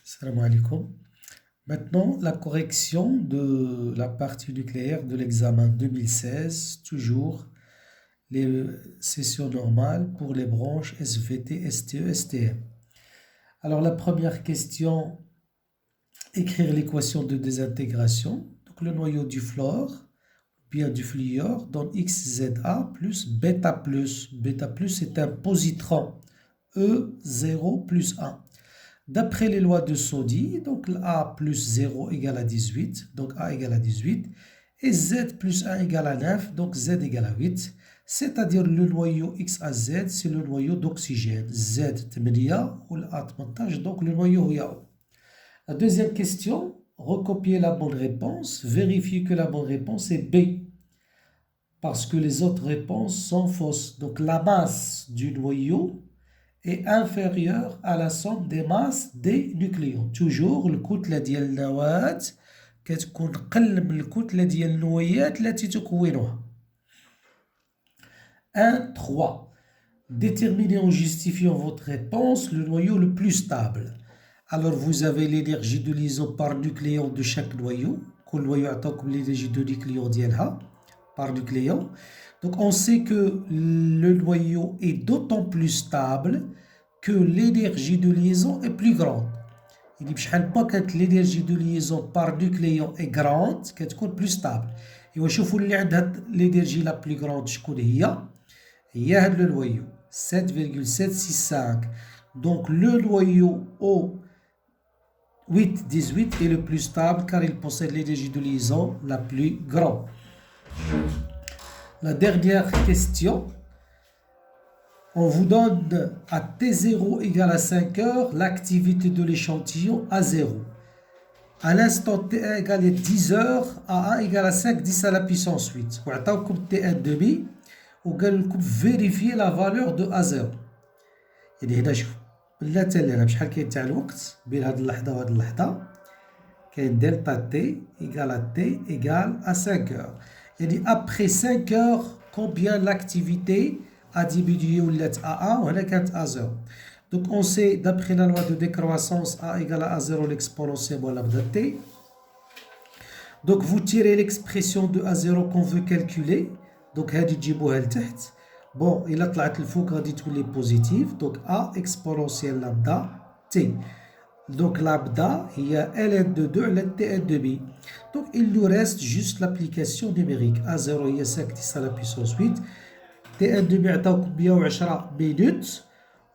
Salam alaikum. Maintenant, la correction de la partie nucléaire de l'examen 2016, toujours les sessions normales pour les branches SVT, STE, STM. Alors, la première question, écrire l'équation de désintégration. Donc, le noyau du fluor, bien du fluor, donne XZA plus bêta plus. Bêta plus est un positron, E0 plus 1. D'après les lois de Soddy, donc A plus 0 égale à 18, donc A égale à 18, et Z plus 1 égale à 9, donc Z égale à 8, c'est-à-dire le noyau X à Z, c'est le noyau d'oxygène. Z 8 ou A 18, donc le noyau هو O. La deuxième question, recopier la bonne réponse, vérifier que la bonne réponse est B, parce que les autres réponses sont fausses. Donc la masse du noyau est inférieure à la somme des masses des nucléons. Toujours الكتلة ديال النواة كتكون قل من الكتلة ديال النويات التي تكونها. 1, 3. Déterminez en justifiant votre réponse le noyau le plus stable. Alors vous avez l'énergie de liaison par nucléon de chaque noyau. كل noyau يعطيكم l'énergie de nucléon ديالها par nucléon. Donc on sait que le noyau est d'autant plus stable que l'énergie de liaison est plus grande. Il dit que l'énergie de liaison par nucléon est grande, كتكون plus stable. Et شوفوا اللي عندها l'énergie la plus grande شكون هي هذا le noyau 7,765. Donc le noyau O818 est le plus stable car il possède l'énergie de liaison la plus grande. La dernière question, on vous donne à T0 égale à 5 heures l'activité de l'échantillon à 0. À l'instant T1 égale à 10 heures, A1 égale à 5, 10 à la puissance 8. وعطاوكم T1 demi وقال لكم vérifier la valeur de A0. يعني هنا شوف لا تالي انا بشحال كاين تاع الوقت بين هاد اللحظة وهاد اللحظة كاين دلتا T égale à T égale à 5 heures. يعني après 5 heures combien l'activité a diminué ou l'être A1 ou l'être A0. Donc on sait d'après la loi de décroissance A égale à A0 l'exponentielle moins lambda T. Donc vous tirez l'expression de A0 qu'on veut calculer. Donc هذه تجيبوها لتحت. Bon, إلا طلعت الفوق غادي تولي بوزيتيف. Donc A exponentielle lambda T. Donc lambda هي ln de 2 على Tn de b. Donc il nous reste juste l'application numérique. A0 هي 5 10 à la puissance 8. T1 de عطاوكم 110 minutes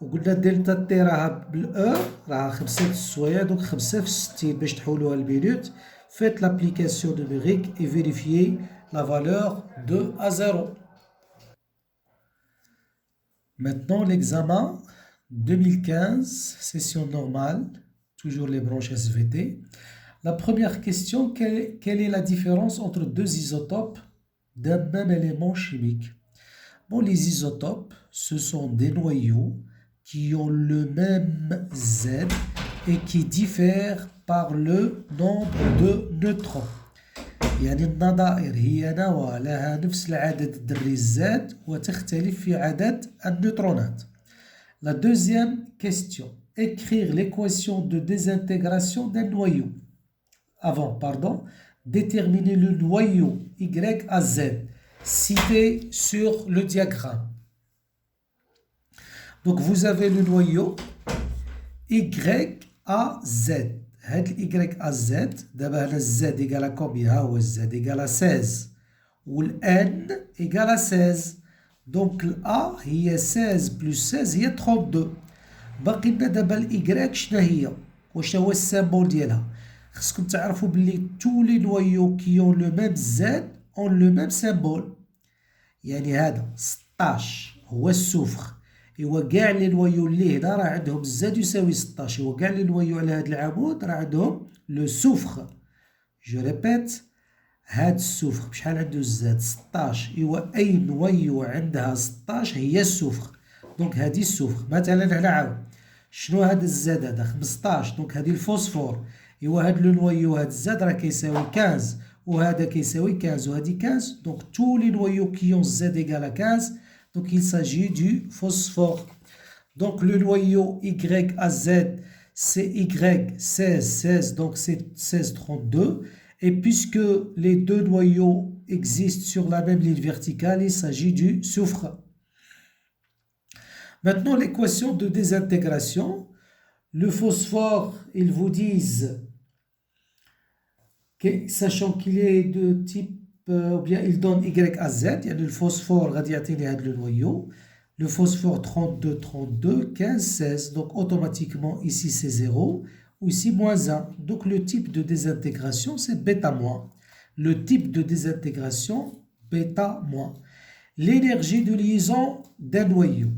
وقلنا دلتا تي راها بالاو راها 5 السوايع دونك 5 في 60 باش تحولوها لمينوت. Faites l'application numérique et vérifiez la valeur de A0. Maintenant l'examen 2015, session normale, toujours les branches SVT. La première question, quelle est la différence entre deux isotopes d'un même élément chimique? Bon, les isotopes, ce sont des noyaux qui ont le même Z et qui diffèrent par le nombre de neutrons. يعني النظائر هي نواة لها نفس العدد الذري الزاد وتختلف في عدد النيوترونات. La deuxième question, écrire l'équation de désintégration d'un noyau. Déterminer le noyau Y à Z, cité sur le diagramme. Donc vous avez le noyau Y à Z. Y à Z, d'abord le Z égale à combien? Z égale à 16. Ou le N égale à 16. Donc A هي 16 plus 16 هي 32. باقي لنا دابا الإيكغيك شنو هي؟ واش هو السامبول ديالها؟ خصكم تعرفوا بلي tous les noyaux qui ont le même Z ont le même symbole. يعني هذا 16 هو السوفر. إوا كاع لي نويو اللي هنا راه عندهم الزاد يساوي 16. إوا كاع لي نويو على هاد العمود راه عندهم لو سوفر. جو ريبيت هاد السوفر بشحال عنده الزاد 16. إوا أي نويو عندها 16 هي السوفر. دونك هادي السوفر. مثلا هنا عاود شنو هاد الزاد هذا 15. دونك هادي الفوسفور. إوا هاد لو نويو هاد الزاد راه كيساوي 15 وهذا كيساوي 15 وهادي 15. دونك tous les noyaux qui ont Z égale à 15. Donc il s'agit du phosphore. Donc le noyau Y à Z, CY16, donc c'est 1632. Et puisque les deux noyaux existent sur la même ligne verticale, il s'agit du soufre. Maintenant, l'équation de désintégration. Le phosphore, ils vous disent, sachant qu'il est de type, ou bien ils donnent Y à Z, il y a le phosphore, le noyau. Le phosphore 32, 32, 15, 16. Donc automatiquement, ici c'est 0, ou ici moins 1. Donc le type de désintégration, c'est bêta-. Le type de désintégration, bêta-. L'énergie de liaison d'un noyau,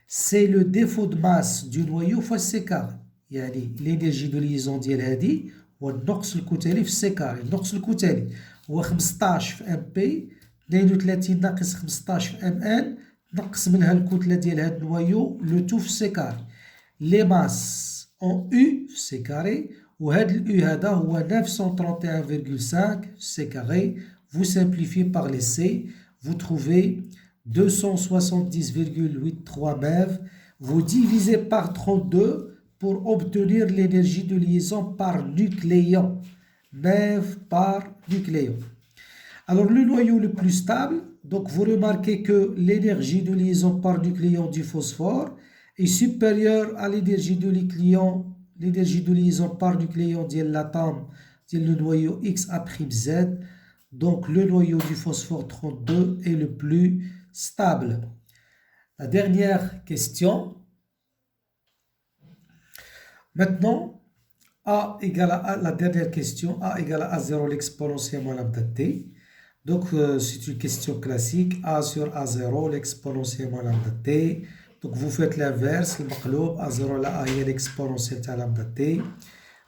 c'est le défaut de masse du noyau fois C carré. يعني l'énergie de liaison ديال هذه هو النقص الكتلي في C carré. النقص الكتلي هو 15 في ام بي 32 ناقص 15 في ام ان نقص منها الكتله ديال هذا النويو لو تو في سي كاري. لي ماس اون U في سي كاري وهذا الU هذا هو 931,5 في سي كاري. Vous simplifiez par les C, vous trouvez 270,83 MeV. Vous divisez par 32 pour obtenir l'énergie de liaison par nucléon. MeV par nucléon. Alors le noyau le plus stable, donc vous remarquez que l'énergie de liaison par nucléon du phosphore est supérieure à l'énergie de liaison par nucléon de l'atome, de le noyau XA'Z. Donc le noyau du phosphore 32 est le plus stable. La dernière question. Maintenant, A égale à la dernière question, A égale à 0 l'exponentielle moins lambda t. Donc c'est une question classique, A sur A0 l'exponentielle moins lambda t. Donc vous faites l'inverse, le maqloub, A0 là A est l'exponentielle de lambda t.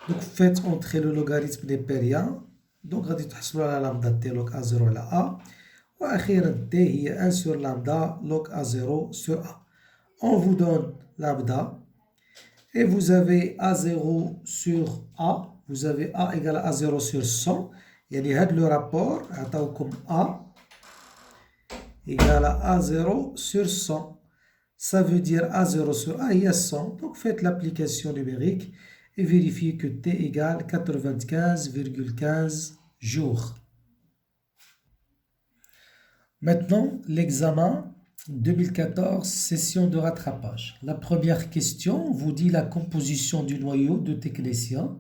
Donc faites entrer le logarithme népérien. Donc غادي تحصلوا على lambda t log A0 على A. وأخيرا t هي 1 sur lambda log A0 sur A. On vous donne lambda. Et vous avez A0 sur A. Vous avez A égale à A0 sur 100. يعني هذا le rapport عطاوكم A égale à A0 sur 100. Ça veut dire A0 sur A il y a 100. Donc faites l'application numérique et vérifiez que T égale 95,15 jours. Maintenant, l'examen 2014, session de rattrapage. La première question vous dit la composition du noyau de technicien.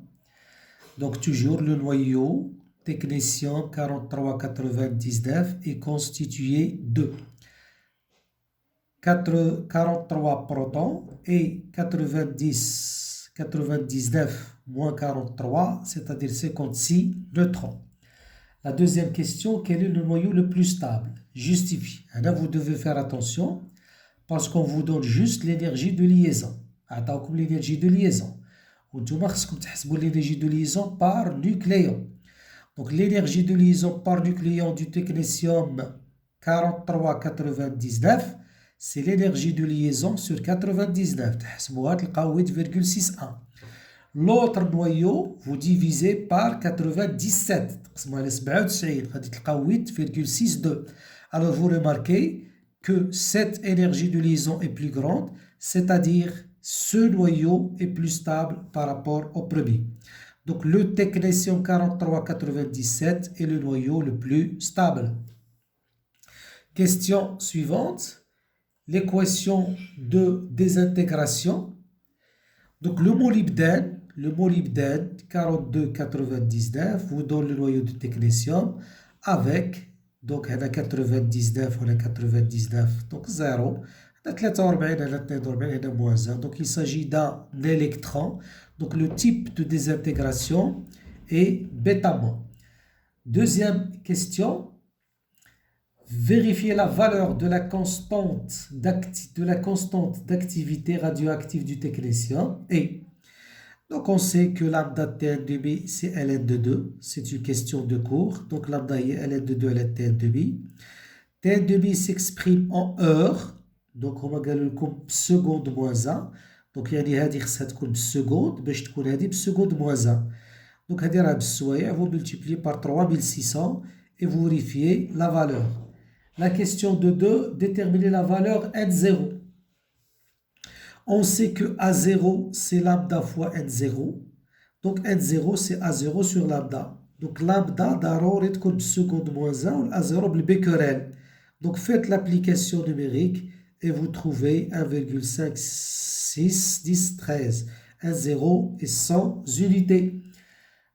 Donc toujours le noyau technicien 4399 est constitué de 43 protons et 99 moins 43, c'est-à-dire 56 neutrons. La deuxième question, quel est le noyau le plus stable? Justifie. Là, vous devez faire attention parce qu'on vous donne juste l'énergie de liaison. Comme l'énergie de liaison. Vous devez l'énergie de liaison par nucléon. Donc l'énergie de liaison par nucléon du technétium 4399, c'est l'énergie de liaison sur 99. 8,61. L'autre noyau, vous divisez par 97. 8,62. Alors vous remarquez que cette énergie de liaison est plus grande, c'est-à-dire ce noyau est plus stable par rapport au premier. Donc le technétium 4397 est le noyau le plus stable. Question suivante. L'équation de désintégration. Donc le molybdène 42,99 vous donne le noyau de technétium avec, donc on a 99, on a 99, donc 0. On a 43, on a 42, on a moins 1. Donc il s'agit d'un électron. Donc le type de désintégration est bêta-. Deuxième question. Vérifiez la valeur de la constante d'activité radioactive du technétium. Et donc on sait que lambda Tn2b c'est Ln de 2. C'est une question de cours. Donc lambda est Ln de 2 Ln Tn2b. Tn2b s'exprime en heures. Donc on va gagner comme seconde moins 1. Donc يعني هذه خصها تكون بالسكوند باش تكون هذه بالسكوند moins 1. Donc هذه راه بالسوايع vous multipliez par 3600 et vous vérifiez la valeur. La question de 2, déterminer la valeur N0. On sait que A0, c'est lambda fois N0. Donc N0, c'est A0 sur lambda. Donc lambda, d'arrêt, de seconde moins 1, ou A0, le becquerel. Donc faites l'application numérique et vous trouvez 1,56, 10, 13. 1,0 et 100 unités.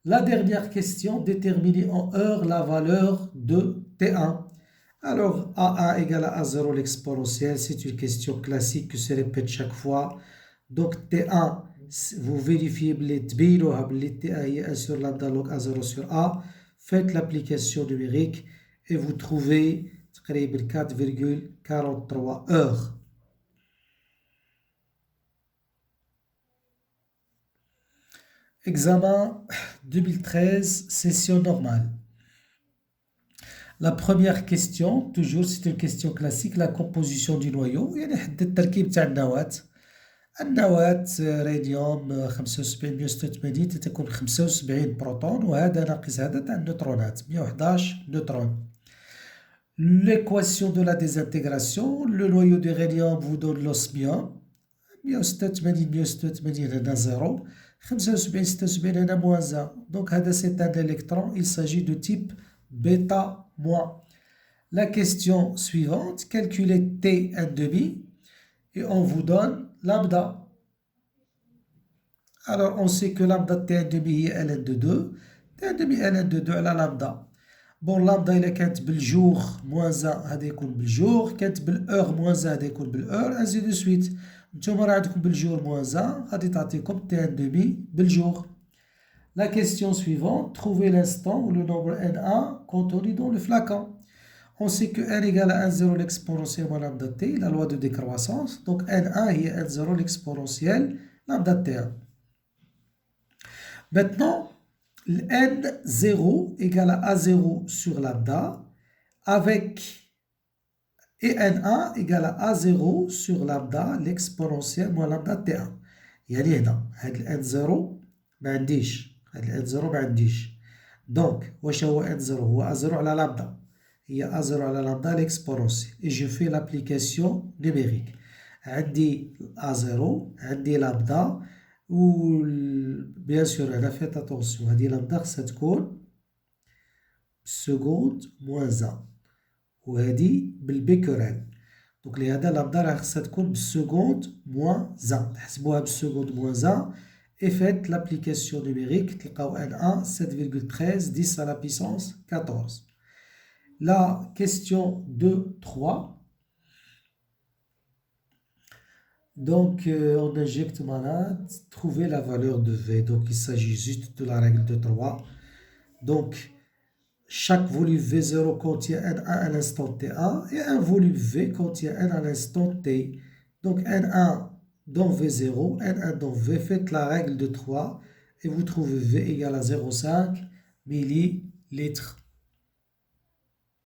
La dernière question, déterminer en heures la valeur de T1. Alors, A1 égale à A0 l'exponentielle, c'est une question classique qui se répète chaque fois. Donc, T1, vous vérifiez les T1 est 1 sur lambda log A0 sur A. Faites l'application numérique et vous trouvez 4,43 heures. Examen 2013, session normale. La première question, toujours c'est une question classique, la composition du noyau. يعني حدد التركيب تاع النواة. النواة راديوم 75 186 تتكون 75 بروتون وهذا ناقص هذا تاع النيوترونات 111 نيوترون. L'équation de la désintégration, le noyau de rhélium vous donne l'osmium 186 186 هنا 0 75 76 هنا moins 1. Donc هذا c'est un électron, il s'agit de type bêta moins. La question suivante, calculez T1 demi et on vous donne lambda. Alors on sait que lambda T1 demi est ln de 2, T1 demi ln de 2 على lambda. Bon lambda إلا كانت بالجور moins 1 هذا يكون بالجور، كانت بالheure moins 1 هذا يكون بالheure ainsi de suite. نتوما راه عندكم بالجور moins 1 غادي تعطيكم T1 demi بالجور. La question suivante, trouvez l'instant où le nombre N1 contenu dans le flacon. On sait que N égale à 1,0 l'exponentielle moins lambda T, la loi de décroissance. Donc N1 est 1,0 l'exponentielle lambda T1. Maintenant, N0 égale à A0 sur lambda avec et N1 égale à A0 sur lambda l'exponentielle moins lambda T1. يعني هنا هاد N0 ما عنديش. هاد N0 ما عنديش. دونك واش هو N0 هو A0 على لامدا هي A0 على لامدا l'exponentielle et je fais l'application numérique. عندي A0 عندي لامدا و بيان سور هنا فيت اتونسيون هادي لامدا خصها تكون سكوند موان 1 وهادي بالبيكورال. دونك لهذا لامدا راه خصها تكون بالسكوند موان 1 تحسبوها بالسكوند موان 1 et faites l'application numérique, تلقاو N1 7,13 10 à la puissance 14. La question 2-3. Donc, on injecte malade, trouvez la valeur de V. Donc, il s'agit juste de la règle de 3. Donc, chaque volume V0 contient N1 à l'instant T1 et un volume V contient N à l'instant T. Donc, N1 dans V0, N1 dans V, faites la règle de 3 et vous trouvez V égale à 0,5 millilitres.